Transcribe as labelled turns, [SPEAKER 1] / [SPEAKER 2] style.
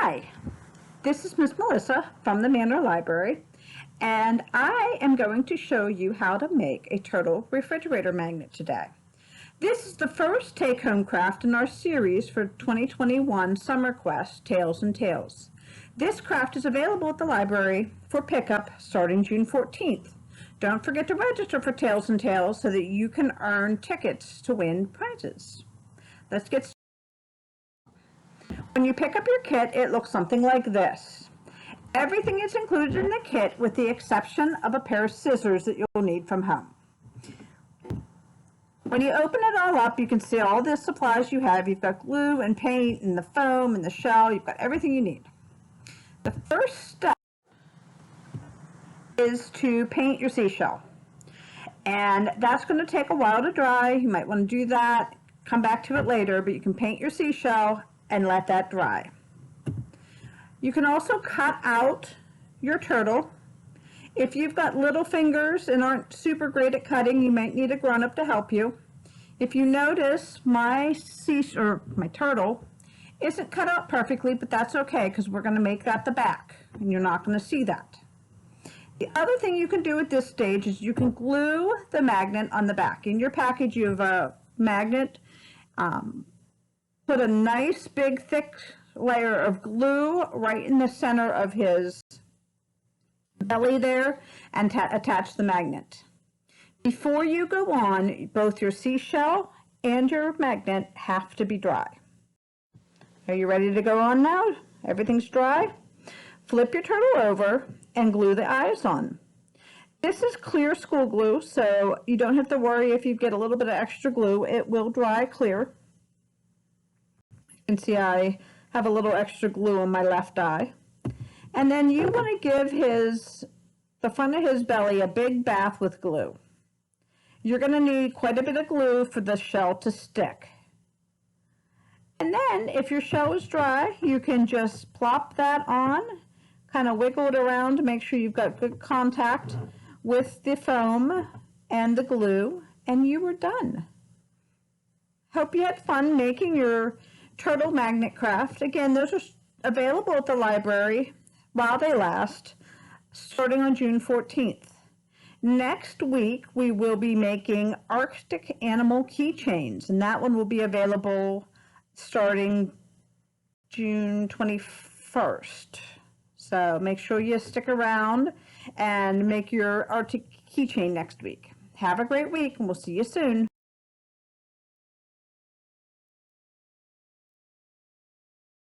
[SPEAKER 1] Hi, this is Miss Melissa from the Manor Library, and I am going to show you how to make a turtle refrigerator magnet today. This is the first take-home craft in our series for 2021 Summer Quest Tales and Tales. This craft is available at the library for pickup starting June 14th. Don't forget to register for Tales and Tales so that you can earn tickets to win prizes. Let's get started. When you pick up your kit, it looks something like this. Everything is included in the kit with the exception of a pair of scissors that you'll need from home. When you open it all up, you can see all the supplies you have. You've got glue and paint and the foam and the shell. You've got everything you need. The first step is to paint your seashell. And that's going to take a while to dry. You might want to do that, come back to it later, but you can paint your seashell and let that dry. You can also cut out your turtle. If you've got little fingers and aren't super great at cutting, you might need a grown-up to help you. If you notice, my turtle isn't cut out perfectly, but that's okay because we're going to make that the back, and you're not going to see that. The other thing you can do at this stage is you can glue the magnet on the back. In your package, you have a magnet. Put a nice big thick layer of glue right in the center of his belly there and attach the magnet. Before you go on, both your seashell and your magnet have to be dry. Are you ready to go on now? Everything's dry? Flip your turtle over and glue the eyes on. This is clear school glue, so you don't have to worry if you get a little bit of extra glue. It will dry clear. You can see I have a little extra glue on my left eye. And then you want to give the front of his belly a big bath with glue. You're going to need quite a bit of glue for the shell to stick. And then if your shell is dry, you can just plop that on, kind of wiggle it around to make sure you've got good contact with the foam and the glue, and you are done. Hope you had fun making your turtle magnet craft. Again, those are available at the library while they last, starting on June 14th. Next week, we will be making Arctic animal keychains, and that one will be available starting June 21st. So make sure you stick around and make your Arctic keychain next week. Have a great week, and we'll see you soon.